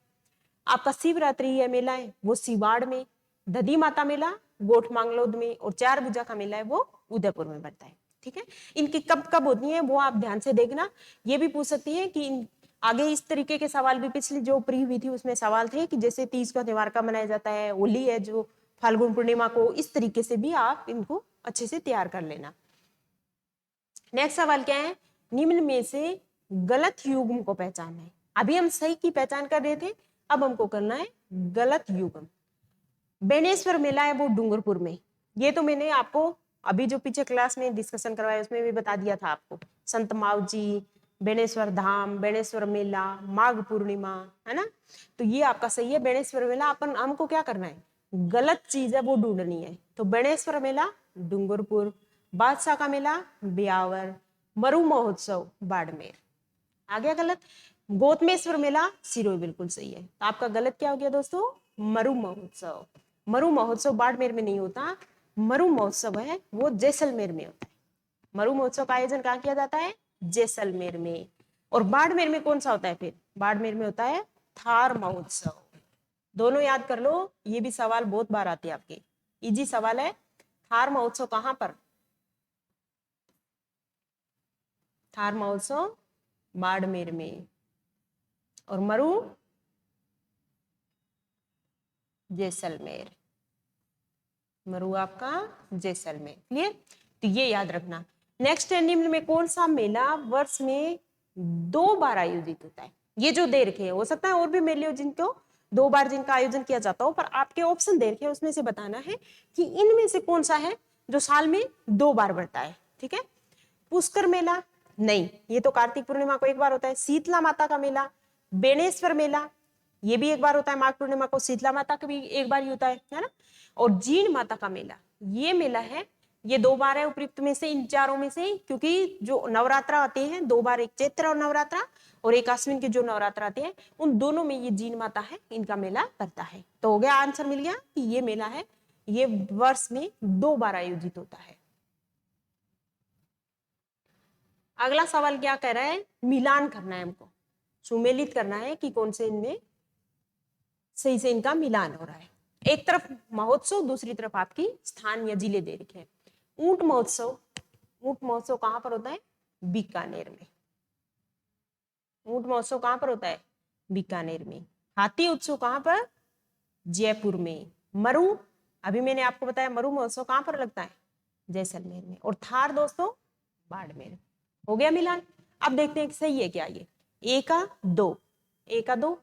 आपका शिवरात्रि है मेला है वो सिवाड़ में, दधी माता मेला गोठ मांगलोद में, और चार भुजा का मेला है वो उदयपुर में बढ़ता है। ठीक है, इनकी कब कब होती है वो आप ध्यान से देखना। ये भी पूछ सकती है कि आगे इस तरीके के सवाल भी पिछली जो प्री हुई थी उसमें सवाल थे कि जैसे तीज का त्योहार का मनाया जाता है, होली है जो फाल्गुन पूर्णिमा को, इस तरीके से भी आप इनको अच्छे से तैयार कर लेना। नेक्स्ट सवाल क्या है, निम्न में से गलत युग्म को पहचानना है। अभी हम सही की पहचान कर रहे थे, अब हमको करना है गलत युग्म। बेनेश्वर मेला है वो डूंगरपुर में, ये तो मैंने आपको अभी जो पीछे क्लास में डिस्कशन करवाया उसमें भी बता दिया था आपको। संत मावजी, बेनेश्वर धाम, बेनेश्वर मेला, माघ पूर्णिमा, है ना। तो ये आपका सही है बेनेश्वर मेला। अपन हमको क्या करना है, गलत चीज है वो ढूंढनी है। तो बेनेश्वर मेला डूंगरपुर, बादशाह का मेला ब्यावर, मरु महोत्सव बाड़मेर। आ गया गलत। गौतमेश्वर मेला सिरोही, बिल्कुल सही है। तो आपका गलत क्या हो गया दोस्तों, मरु महोत्सव। मरु महोत्सव बाड़मेर में नहीं होता, मरु महोत्सव है वो जैसलमेर में होता है। मरु महोत्सव का आयोजन कहाँ किया जाता है, जैसलमेर में। और बाड़मेर में कौन सा होता है, फिर बाड़मेर में होता है थार महोत्सव। दोनों याद कर लो, ये भी सवाल बहुत बार आते हैं आपके, इजी सवाल है। थार महोत्सव कहां पर, थार महोत्सव बाड़मेर में, और मरु जैसलमेर। मरु आपका जैसलमेर। क्लियर, तो ये याद रखना। नेक्स्ट है, निम्न में कौन सा मेला वर्ष में 2 बार आयोजित होता है। ये जो दे रखे हैं, हो सकता है और भी मेले हो जिनको 2 बार जिनका आयोजन किया जाता हो, पर आपके ऑप्शन दे रखे हैं उसमें से बताना है कि इनमें से कौन सा है जो साल में 2 बार बढ़ता है। ठीक है, पुष्कर मेला नहीं, ये तो कार्तिक पूर्णिमा को एक बार होता है। शीतला माता का मेला, बेनेश्वर मेला, ये भी एक बार होता है माघ पूर्णिमा को। शीतला माता का भी एक बार ही होता है ना। और जीण माता का मेला, ये मेला है ये 2 बार है उपयुक्त में से, इन चारों में से, क्योंकि जो नवरात्रा आते हैं 2 बार, एक चैत्र और नवरात्रा और एक आश्विन के जो नवरात्र आते हैं, उन दोनों में ये जीण माता है, इनका मेला करता है। तो हो गया, आंसर मिल गया कि ये मेला है ये वर्ष में 2 बार आयोजित होता है। अगला सवाल क्या कह रहा है, मिलान करना है हमको, सुमेलित करना है कि कौन से इनमें सही से इनका मिलान हो रहा है। एक तरफ महोत्सव, दूसरी तरफ आपकी स्थान या जिले दे रखे हैं। ऊंट महोत्सव, ऊंट महोत्सव कहां पर होता है, बीकानेर में। ऊंट महोत्सव कहां पर होता है, बीकानेर में। हाथी उत्सव कहां पर, जयपुर में। मरु, अभी मैंने आपको बताया मरु महोत्सव कहां पर लगता है, जैसलमेर में। और थार दोस्तों बाड़मेर। हो गया मिलान। अब देखते हैं कि सही है क्या ये। ए का 2, ए का 2,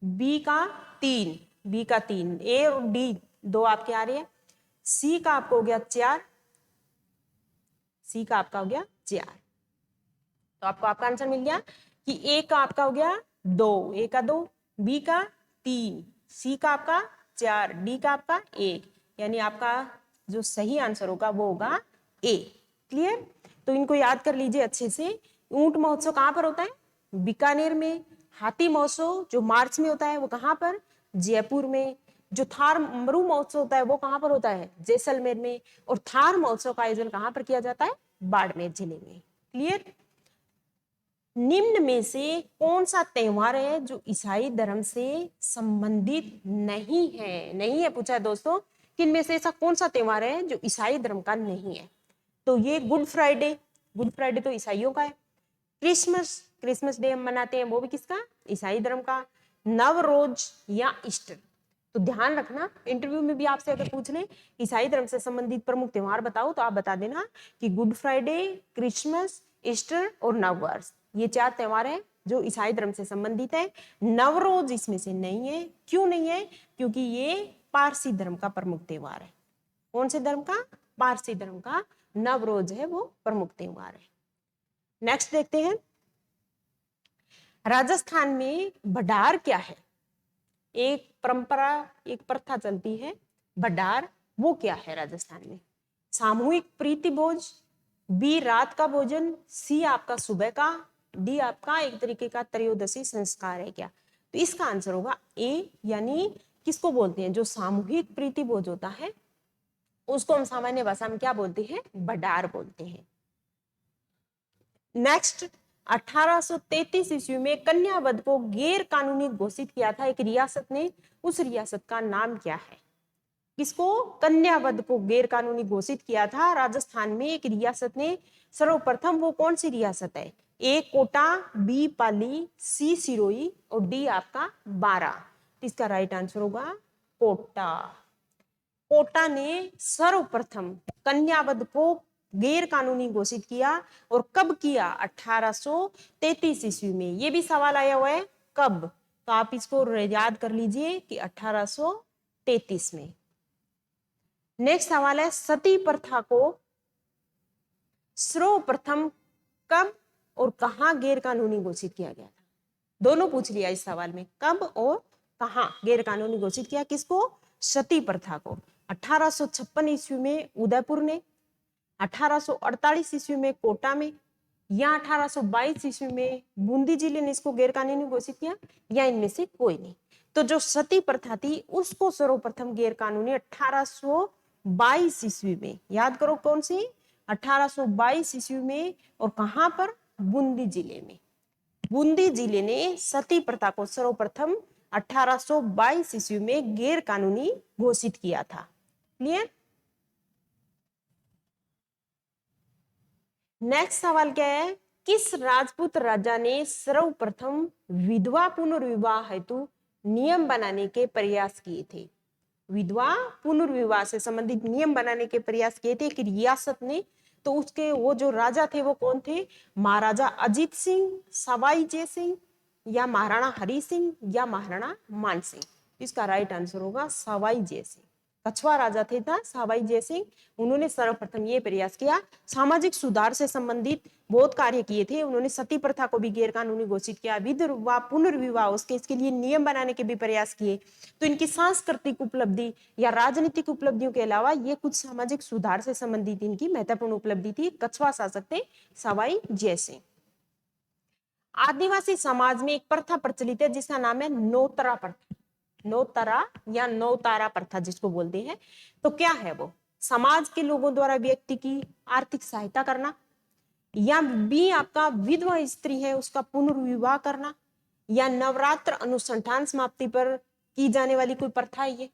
बी का 3, बी का 3, ए और डी 2 आपके आ रही है। सी का आपको हो गया 4, सी का आपका हो गया 4। तो आपको आपका आंसर मिल गया कि ए का आपका हो गया 2, ए का 2, बी का 3, सी का आपका 4, डी का आपका 1, यानी आपका जो सही आंसर होगा वो होगा ए। क्लियर, तो इनको याद कर लीजिए अच्छे से। ऊंट महोत्सव कहां पर होता है, बीकानेर में। हाथी महोत्सव जो मार्च में होता है वो कहां पर, जयपुर में। जो थार मरु महोत्सव होता है वो कहां पर होता है, जैसलमेर में। और थार महोत्सव का आयोजन कहां पर किया जाता है, बाड़मेर जिले में। क्लियर, निम्न में से कौन सा त्योहार है जो ईसाई धर्म से संबंधित नहीं है, नहीं है पूछा है दोस्तों कि इनमें से ऐसा कौन सा त्योहार है जो ईसाई धर्म का नहीं है। तो ये गुड फ्राइडे, गुड फ्राइडे तो ईसाइयों का है। क्रिसमस, क्रिसमस डे हम मनाते हैं वो भी किसका, ईसाई धर्म का। नवरोज या ईस्टर, तो ध्यान रखना इंटरव्यू में भी आपसे अगर पूछ ले ईसाई धर्म से संबंधित प्रमुख त्योहार बताओ तो आप बता देना कि गुड फ्राइडे, क्रिसमस, ईस्टर और नववर्ष, ये 4 त्योहार है जो ईसाई धर्म से संबंधित है। नवरोज इसमें से नहीं है। क्यों नहीं है, क्योंकि ये पारसी धर्म का प्रमुख त्योहार है। कौन से धर्म का, पारसी धर्म का नवरोज है वो प्रमुख त्योहार है। नेक्स्ट देखते हैं, राजस्थान में भंडार क्या है। एक परंपरा, एक प्रथा चलती है भंडार, वो क्या है राजस्थान में। सामूहिक प्रीति भोज, बी रात का भोजन, सी आपका सुबह का, डी आपका एक तरीके का त्रयोदशी संस्कार है क्या। तो इसका आंसर होगा ए, यानी किसको बोलते हैं? जो सामूहिक प्रीति भोज होता है उसको हम सामान्य भाषा में क्या बोलते हैं? बडार बोलते हैं। नेक्स्ट, 1833 ईस्वी में कन्यावध को गैर कानूनी घोषित किया था एक रियासत ने, उस रियासत का नाम क्या है? किसको? कन्यावध को गैर कानूनी घोषित किया था राजस्थान में एक रियासत ने सर्वप्रथम। वो कौन सी रियासत है? ए कोटा, बी पाली, सी सिरोही और डी आपका बारा। इसका राइट आंसर होगा कोटा। कोटा ने सर्वप्रथम कन्यावध को गैर कानूनी घोषित किया। और कब किया? 1833 ईस्वी में। ये भी सवाल आया हुआ है कब, तो आप इसको याद कर लीजिए कि 1833 में। नेक्स्ट सवाल है, सती प्रथा को सर्वप्रथम कब और कहां गैर कानूनी घोषित किया गया था? दोनों पूछ लिया इस सवाल में, कब और कहां गैर कानूनी घोषित किया? किसको? सती प्रथा को। 1856 ईस्वी में उदयपुर ने, 1848 ईस्वी में कोटा में, या 1822 ईस्वी में बूंदी जिले ने इसको गैर कानूनी घोषित किया, या इनमें से कोई नहीं। तो जो सती प्रथा थी उसको सर्वप्रथम गैर कानूनी 1822 ईस्वी में, याद करो कौन सी? 1822 ईस्वी में। और कहां पर? बूंदी जिले में। बूंदी जिले ने सती प्रथा को सर्वप्रथम 1822 ईस्वी में गैर कानूनी घोषित किया था। क्लियर? नेक्स्ट सवाल क्या है? किस राजपूत राजा ने सर्वप्रथम विधवा पुनर्विवाह हेतु नियम बनाने के प्रयास किए थे? विधवा पुनर्विवाह से संबंधित नियम बनाने के प्रयास किए थे कि रियासत ने, तो उसके वो जो राजा थे वो कौन थे? महाराजा अजीत सिंह, सवाई जय सिंह, या महाराणा हरि सिंह, या महाराणा मान सिंह। इसका राइट आंसर होगा सवाई जय सिंह। कछवा राजा थे था सवाई जय सिंह, उन्होंने सर्वप्रथम ये प्रयास किया। सामाजिक सुधार से संबंधित बहुत कार्य किए थे उन्होंने। सती प्रथा को भी गैर कानूनी घोषित किया, विधवा पुनर्विवाह उसके इसके लिए नियम बनाने के भी प्रयास किए। तो इनकी सांस्कृतिक उपलब्धि या राजनीतिक उपलब्धियों के अलावा ये कुछ सामाजिक सुधार से संबंधित इनकी महत्वपूर्ण उपलब्धि थी। कछवा शासक थे सवाई जय सिंह। आदिवासी समाज में एक प्रथा प्रचलित है जिसका नाम है नौतरा प्रथा। नौतरा या नौतारा प्रथा जिसको बोलते हैं। तो क्या है वो? समाज के लोगों द्वारा व्यक्ति की आर्थिक सहायता करना, या बी आपका विधवा स्त्री है उसका पुनर्विवाह करना, या नवरात्र अनुष्ठान समाप्ति पर की जाने वाली कोई प्रथा है ये,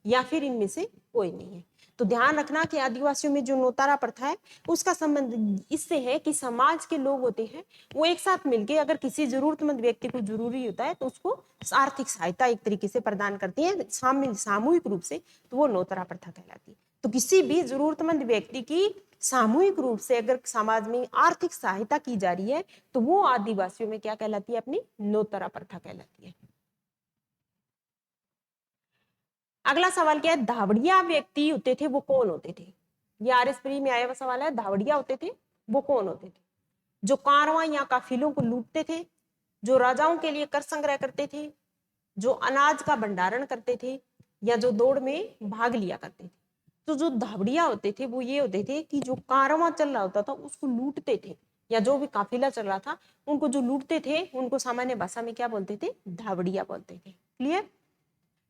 या फिर इनमें से कोई नहीं है। तो ध्यान रखना कि आदिवासियों में जो नौतारा प्रथा है उसका संबंध इससे है कि समाज के लोग होते हैं वो एक साथ मिलके अगर किसी जरूरतमंद व्यक्ति को जरूरी होता है तो उसको आर्थिक सहायता एक तरीके से प्रदान करती है सामूहिक रूप से, तो वो नौतारा प्रथा कहलाती है। तो किसी भी जरूरतमंद व्यक्ति की सामूहिक रूप से अगर समाज में आर्थिक सहायता की जा रही है तो वो आदिवासियों में क्या कहलाती है? अपनी नौतारा प्रथा कहलाती है। अगला सवाल क्या है? धावड़िया व्यक्ति होते थे वो कौन होते थे? ये आरएस प्री में आया हुआ सवाल है। धावड़िया होते थे वो कौन होते थे? जो कारवां या काफिलों को लूटते थे, जो राजाओं के लिए कर संग्रह करते थे, जो अनाज का भंडारण करते थे, या जो दौड़ में भाग लिया करते थे। तो जो धावड़िया होते थे वो ये होते थे कि जो कारवां चल रहा होता था उसको लूटते थे, या जो भी काफिला चल रहा था उनको जो लूटते थे उनको सामान्य भाषा में क्या बोलते थे? धावड़िया बोलते थे। क्लियर?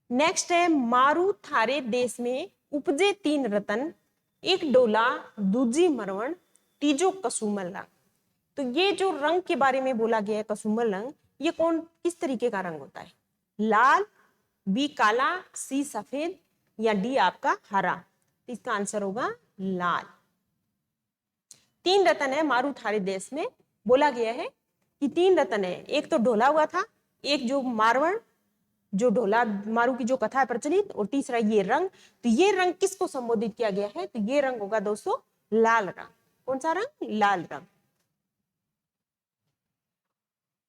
नेक्स्ट है, मारू थारे देश में उपजे तीन रतन, एक डोला, दूजी मरवण, तीजो कसुमल रंग। तो ये जो रंग के बारे में बोला गया है कसुमल रंग, ये कौन किस तरीके का रंग होता है? लाल, बी काला, सी सफेद, या डी आपका हरा। इसका आंसर होगा लाल। तीन रतन है मारू थारे देश में, बोला गया है कि तीन रतन है। एक तो ढोला हुआ था, एक जो मारवण जो ढोला मारू की जो कथा है प्रचलित, और तीसरा ये रंग। तो ये रंग किसको संबोधित किया गया है? तो ये रंग होगा दोस्तों लाल रंग। कौन सा रंग? लाल रंग।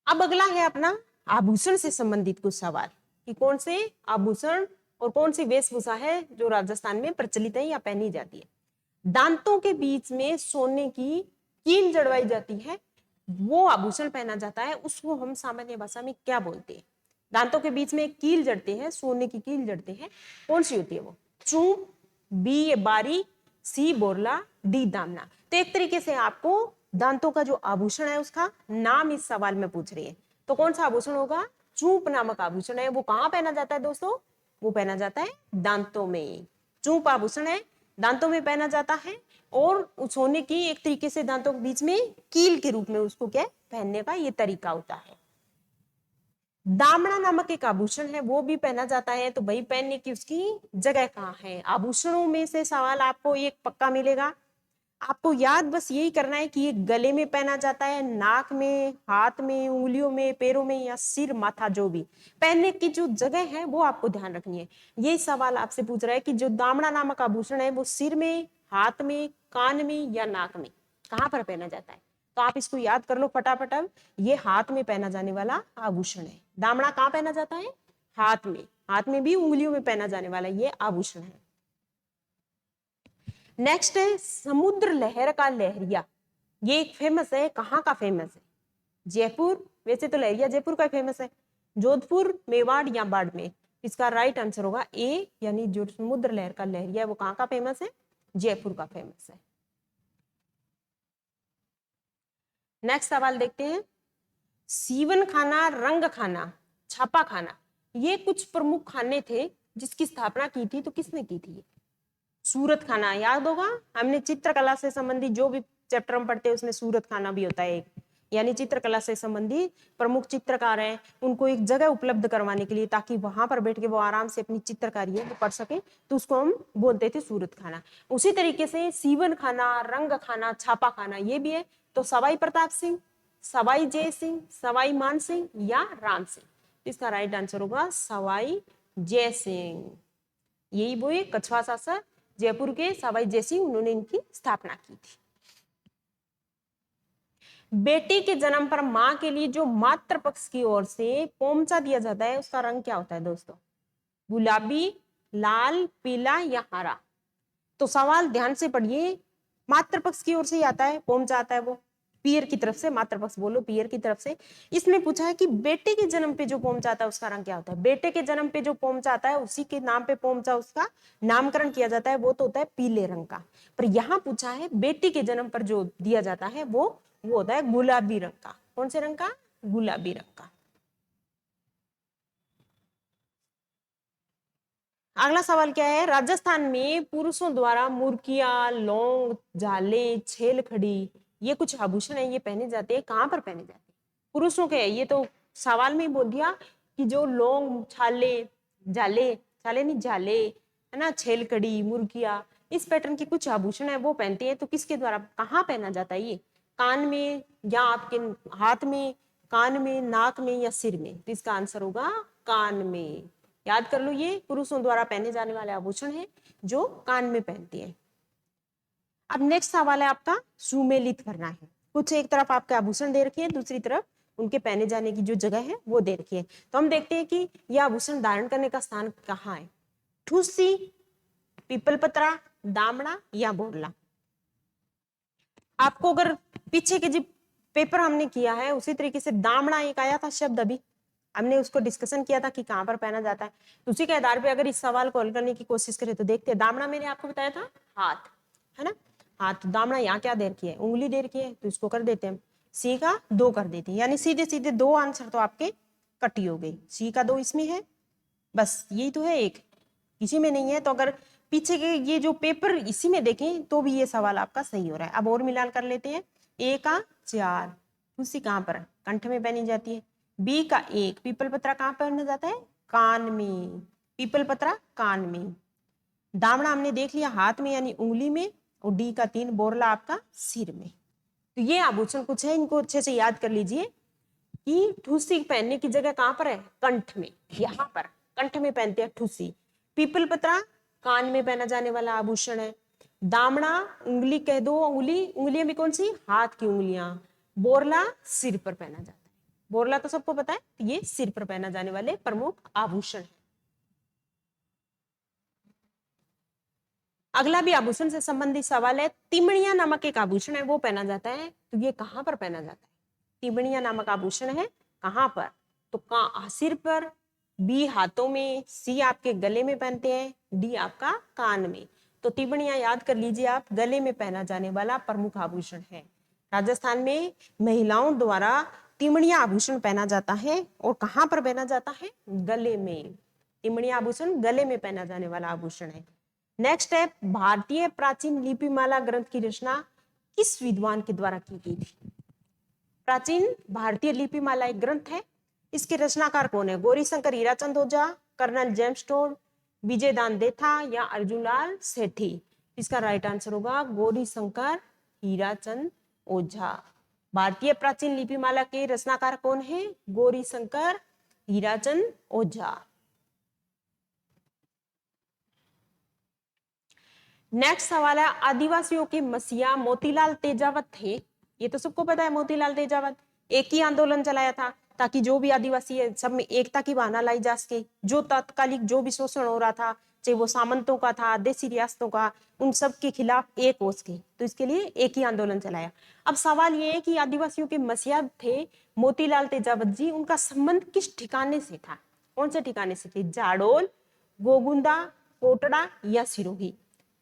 अब अगला है अपना आभूषण से संबंधित कुछ सवाल कि कौन से आभूषण और कौन सी वेशभूषा है जो राजस्थान में प्रचलित है या पहनी जाती है। दांतों के बीच में सोने की कील जड़वाई जाती है, वो आभूषण पहना जाता है, उसको हम सामान्य भाषा में क्या बोलते हैं? दांतों के बीच में एक कील जड़ते हैं, सोने की कील जड़ते हैं, कौन सी होती है वो? चूम, बी बारी, सी बोरला, डी दामना। तो एक तरीके से आपको दांतों का जो आभूषण है उसका नाम इस सवाल में पूछ रही है। तो कौन सा आभूषण होगा? चूप नामक आभूषण है। वो कहां पहना जाता है दोस्तों? वो पहना जाता है दांतों में। चूप आभूषण है, दांतों में पहना जाता है, और सोने की एक तरीके से दांतों के बीच में कील के रूप में उसको क्या पहनने का ये तरीका होता है। दामड़ा नामक एक आभूषण है, वो भी पहना जाता है। तो भाई पहनने की उसकी जगह कहाँ है? आभूषणों में से सवाल आपको एक पक्का मिलेगा। आपको याद बस यही करना है कि ये गले में पहना जाता है, नाक में, हाथ में, उंगलियों में, पैरों में, या सिर, माथा, जो भी पहनने की जो जगह है वो आपको ध्यान रखनी है। ये सवाल आपसे पूछ रहा है कि जो दामड़ा नामक आभूषण है वो सिर में, हाथ में, कान में या नाक में कहाँ पर पहना जाता है? तो आप इसको याद कर लो फटाफट। अब ये हाथ में पहना जाने वाला आभूषण है। दामड़ा कहाँ पहना जाता है? हाथ में। हाथ में भी उंगलियों में पहना जाने वाला ये आभूषण है। नेक्स्ट है समुद्र लहर का लहरिया। ये एक फेमस है, कहाँ का फेमस है? जयपुर। वैसे तो लहरिया जयपुर का फेमस है। जोधपुर, मेवाड़ या बाड़मेर? इसका राइट आंसर होगा ए, यानी जो समुद्र लहर का लहरिया है वो कहाँ का फेमस है? जयपुर का फेमस है। नेक्स्ट सवाल देखते हैं। सीवन खाना, रंग खाना, छापा खाना, ये कुछ प्रमुख खाने थे जिसकी स्थापना की थी, तो किसने की थी? सूरत खाना याद होगा, हमने चित्रकला से संबंधित जो भी चैप्टर हम पढ़ते हैं उसमें सूरत खाना भी होता है एक, यानी चित्रकला से संबंधित प्रमुख चित्रकार हैं उनको एक जगह उपलब्ध करवाने के लिए, ताकि वहां पर बैठ के वो आराम से अपनी चित्रकारी है वो कर सके, तो उसको हम बोलते थे सूरत खाना। उसी तरीके से सीवन खाना, रंग खाना, छापा खाना ये भी है। तो सवाई प्रताप सिंह, सवाई जय सिंह, सवाई मान सिंह या राम सिंह? इसका राइट आंसर होगा सवाई जय सिंह। यही वो है कछवा शासक जयपुर के सवाई जय सिंह, उन्होंने इनकी स्थापना की थी। बेटी के जन्म पर मां के लिए जो मातृ पक्ष की ओर से पोमचा दिया जाता है उसका रंग क्या होता है दोस्तों? गुलाबी, लाल, पीला या हरा? तो सवाल ध्यान से पढ़िए। मातृ पक्ष की ओर से ही आता है, पोमचा आता है वो पियर की तरफ से, मातृपक्ष बोलो पियर की तरफ से। इसमें पूछा है कि बेटे के जन्म पे जो पोमचा आता है उसका रंग क्या होता है? बेटे के जन्म पे जो पोमचा आता है उसी के नाम पे पोमचा उसका नामकरण किया जाता है, वो तो होता है पीले रंग का। पर यहाँ पूछा है बेटी के जन्म पर जो दिया जाता है वो होता है गुलाबी रंग का। कौन से रंग का? गुलाबी रंग का। अगला सवाल क्या है? राजस्थान में पुरुषों द्वारा मुर्किया, लौंग, झाले, छेल खड़ी, ये कुछ आभूषण है, ये पहने जाते हैं। कहाँ पर पहने जाते हैं? पुरुषों के। ये तो सवाल में ही बोल दिया कि जो लौंग, छाले, झाले, छाले नहीं झाले है ना, छेल खड़ी, मुर्किया, इस पैटर्न के कुछ आभूषण है वो पहनते हैं। तो किसके द्वारा कहाँ पहना जाता है? ये कान में या आपके हाथ में, कान में, नाक में या सिर में? तो इसका आंसर होगा कान में। याद कर लो, ये पुरुषों द्वारा पहने जाने वाले आभूषण है जो कान में पहनते हैं। अब नेक्स्ट सवाल है आपका सुमेलित करना है। कुछ एक तरफ आपके आभूषण दे रखी है, दूसरी तरफ उनके पहने जाने की जो जगह है वो दे रखी है। तो हम देखते हैं कि यह आभूषण धारण करने का स्थान कहाँ है। ठूसी, पीपलपत्रा, दामड़ा या बोरला? आपको अगर पीछे के जो पेपर हमने किया है उसी तरीके से दामड़ा एक आया था शब्द, अभी हमने उसको डिस्कशन किया था कि कहां पर पहना जाता है। तो उसी के आधार पे अगर इस सवाल को हल करने की कोशिश करें तो देखते हैं। दामड़ा मैंने आपको बताया था हाथ, है ना, हाथ। तो दामड़ा यहाँ क्या दे रखी है? उंगली दे रखी है, तो इसको कर देते हैं हम सी का 2 कर देते हैं, यानी सीधे सीधे 2 आंसर तो आपके कटी हो गई। सी का 2 इसमें है, बस यही तो है, एक किसी में नहीं है। तो अगर पीछे के ये जो पेपर इसी में देखें तो भी ये सवाल आपका सही हो रहा है। अब और मिलान कर लेते हैं। ए का 4, उसी कहाँ पर? कंठ में पहनी जाती है। बी का 1, पीपल पत्रा कहाँ पहना जाता है? कान में। पीपल पत्रा कान में। दामड़ा हमने देख लिया हाथ में यानी उंगली में, और डी का 3 बोरला आपका सिर में। तो ये आभूषण कुछ है, इनको अच्छे से याद कर लीजिए कि ठूसी पहनने की जगह कहाँ पर है? कंठ में। यहाँ पर कंठ में पहनते हैं ठूसी। पीपल पत्रा कान में पहना जाने वाला आभूषण है। दामड़ा उंगली कह दो, उंगली, उंगलियां भी कौन सी? हाथ की उंगलियां। बोरला सिर पर पहना जाता है। बोरला तो सबको पता है, ये सिर पर पहना जाने वाले प्रमुख आभूषण है। अगला भी आभूषण से संबंधित सवाल है। तिमणिया नामक एक आभूषण है वो पहना जाता है, तो ये कहां पर पहना जाता है? तिमणिया नामक आभूषण है कहां पर? तो सिर पर, बी हाथों में, सी आपके गले में पहनते हैं, डी आपका कान में। तो तिमणिया याद कर लीजिए आप, गले में पहना जाने वाला प्रमुख आभूषण है। राजस्थान में महिलाओं द्वारा तिमणिया आभूषण पहना जाता है, और कहां पर पहना जाता है? गले में। टिमणी आभूषण गले में पहना जाने वाला आभूषण है। नेक्स्ट है, भारतीय प्राचीन लिपिमाला ग्रंथ की रचना किस विद्वान के द्वारा की गई थी? प्राचीन भारतीय लिपिमाला एक ग्रंथ है, इसके रचनाकार कौन है? गौरीशंकर हीराचंद ओझा, कर्नल जेम्स टोड, विजय दान देथा या अर्जुनलाल सेठी? इसका राइट आंसर होगा गौरीशंकर हीराचंद ओझा। भारतीय प्राचीन लिपिमाला के रचनाकार कौन है? गौरीशंकर हीराचंद ओझा। नेक्स्ट सवाल है, आदिवासियों के मसीहा मोतीलाल तेजावत थे। ये तो सबको पता है, मोतीलाल तेजावत एक ही आंदोलन चलाया था ताकि जो भी आदिवासी है सब में एकता की भावना लाई जा सके। जो तात्कालिक जो भी शोषण हो रहा था, चाहे वो सामंतों का था, देसी रियासतों का, उन सब के खिलाफ एक हो सके, तो इसके लिए एक ही आंदोलन चलाया। अब सवाल ये है कि आदिवासियों के मसीहा थे मोतीलाल तेजावत जी, उनका संबंध किस ठिकाने से था? कौन से ठिकाने से थे? जाडोल, गोगुंदा, कोटड़ा या सिरोही?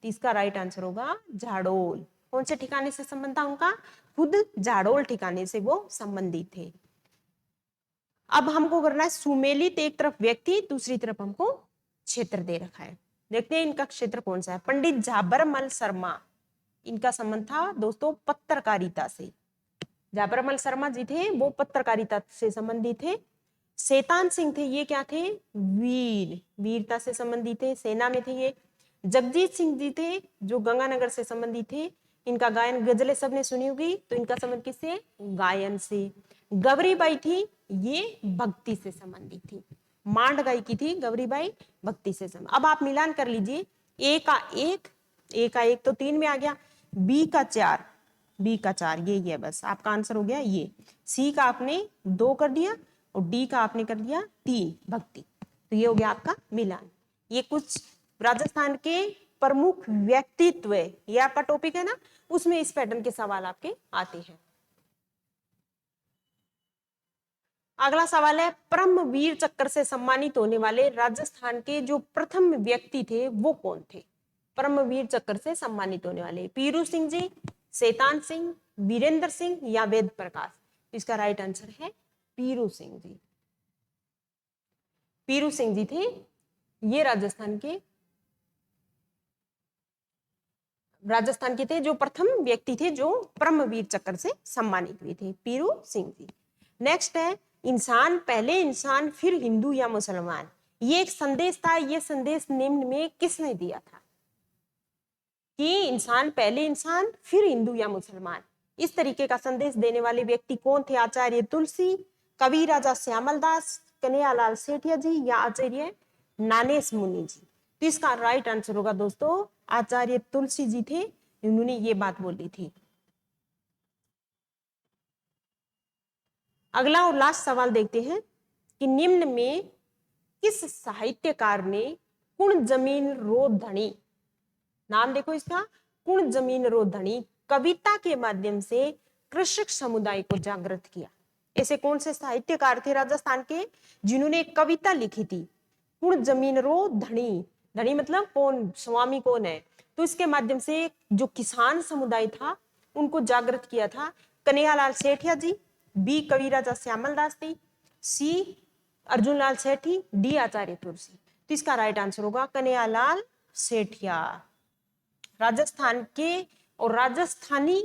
इसका राइट आंसर होगा जाडोल। कौन से ठिकाने से संबंध था उनका? खुद जाडोल ठिकाने से वो संबंधित थे। अब हमको करना है सुमेलित, एक तरफ व्यक्ति, दूसरी तरफ हमको क्षेत्र दे रखा है। देखते हैं इनका क्षेत्र कौन सा है। पंडित झाबरमल शर्मा, इनका संबंध था दोस्तों पत्रकारिता से। झाबरमल शर्मा जी थे वो पत्रकारिता से संबंधित थे। शैतान सिंह थे, ये क्या थे? वीरता से संबंधित थे, सेना में थे ये। जगजीत सिंह जी थे जो गंगानगर से संबंधित थे, इनका गायन गजलें सबने सुनी होगी, तो इनका संबंध किससे? गायन से। गौरीबाई थी, ये भक्ति से संबंधित थी, मांड गायकी थी गौरीबाई, भक्ति से संबंधित। अब आप मिलान कर लीजिए, ए का एक तो 3 में आ गया, बी का 4, ये है बस आपका आंसर हो गया ये। सी का आपने 2 कर दिया और डी का आपने कर दिया 3, भक्ति। तो ये हो गया आपका मिलान। ये कुछ राजस्थान के प्रमुख व्यक्तित्व, ये आपका टॉपिक है ना, उसमें इस पैटर्न के सवाल आपके आते हैं। अगला सवाल है, परमवीर चक्र से सम्मानित होने वाले राजस्थान के जो प्रथम व्यक्ति थे वो कौन थे? परमवीर चक्र से सम्मानित होने वाले, पीरू सिंह जी, शैतान सिंह, वीरेंद्र सिंह या वेद प्रकाश? इसका राइट आंसर है पीरू सिंह जी। पीरू सिंह जी थे ये राजस्थान के थे जो प्रथम व्यक्ति थे जो परमवीर चक्र से सम्मानित हुए थे, पीरू सिंह जी। नेक्स्ट है, इंसान पहले इंसान फिर हिंदू या मुसलमान, ये एक संदेश था, ये संदेश निम्न में किसने दिया था? कि इंसान पहले इंसान फिर हिंदू या मुसलमान, इस तरीके का संदेश देने वाले व्यक्ति कौन थे? आचार्य तुलसी, कवि राजा श्यामल दास, कन्हैयालाल सेठिया जी या आचार्य नानेश मुनि जी? तो इसका राइट आंसर होगा दोस्तों आचार्य तुलसी जी थे, उन्होंने ये बात बोली थी। अगला और लास्ट सवाल देखते हैं कि निम्न में किस साहित्यकार ने कुण जमीन रो धनी, नाम देखो इसका, कुण जमीन रो धनी, कविता के माध्यम से कृषक समुदाय को जागृत किया? ऐसे कौन से साहित्यकार थे राजस्थान के जिन्होंने कविता लिखी थी? कुण जमीन रो धनी, धनी मतलब कौन, स्वामी कौन है, तो इसके माध्यम से जो किसान समुदाय था उनको जागृत किया था। कन्हैयालाल सेठिया जी, बी कवि राजा श्यामल दास थी, सी अर्जुनलाल सेठी, डी आचार्य तुलसी? तो इसका राइट आंसर होगा कन्हैयालाल सेठिया। राजस्थान के और राजस्थानी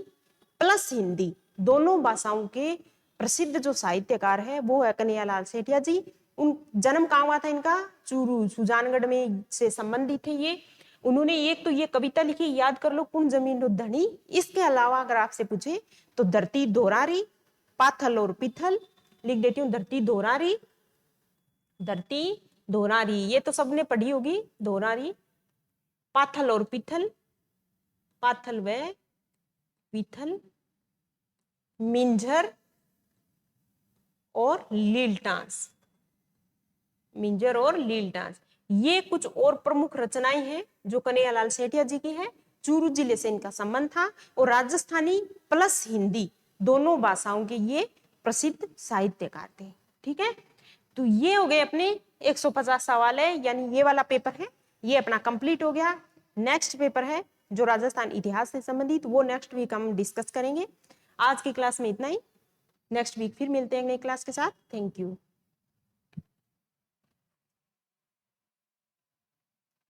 प्लस हिंदी दोनों भाषाओं के प्रसिद्ध जो साहित्यकार है वो है कन्हैयालाल सेठिया जी। उन जन्म कहाँ हुआ था इनका? चूरू, सुजानगढ़ में से संबंधित थे ये। उन्होंने एक तो ये कविता लिखी, याद कर लो, कुण जमीन रो धनी। इसके अलावा अगर आपसे पूछे तो धरती धोरारी, पाथल और पिथल, लिख देती हूँ धरती धोरारी, ये तो सबने पढ़ी होगी, धोरारी, पाथल और पिथल, पाथल व पिथल, मिंजर और लील डांस, मिंजर और लील डांस, ये कुछ और प्रमुख रचनाएं हैं जो कन्हैयालाल सेठिया जी की है। चूरू जिले से इनका संबंध था और राजस्थानी प्लस हिंदी दोनों भाषाओं के ये प्रसिद्ध साहित्यकार थे। ठीक है, तो ये हो गए अपने 150 सवाल है, यानी ये वाला पेपर है ये अपना कंप्लीट हो गया। नेक्स्ट पेपर है जो राजस्थान इतिहास से संबंधित, वो नेक्स्ट वीक हम डिस्कस करेंगे। आज की क्लास में इतना ही, नेक्स्ट वीक फिर मिलते हैं नई क्लास के साथ। Thank you.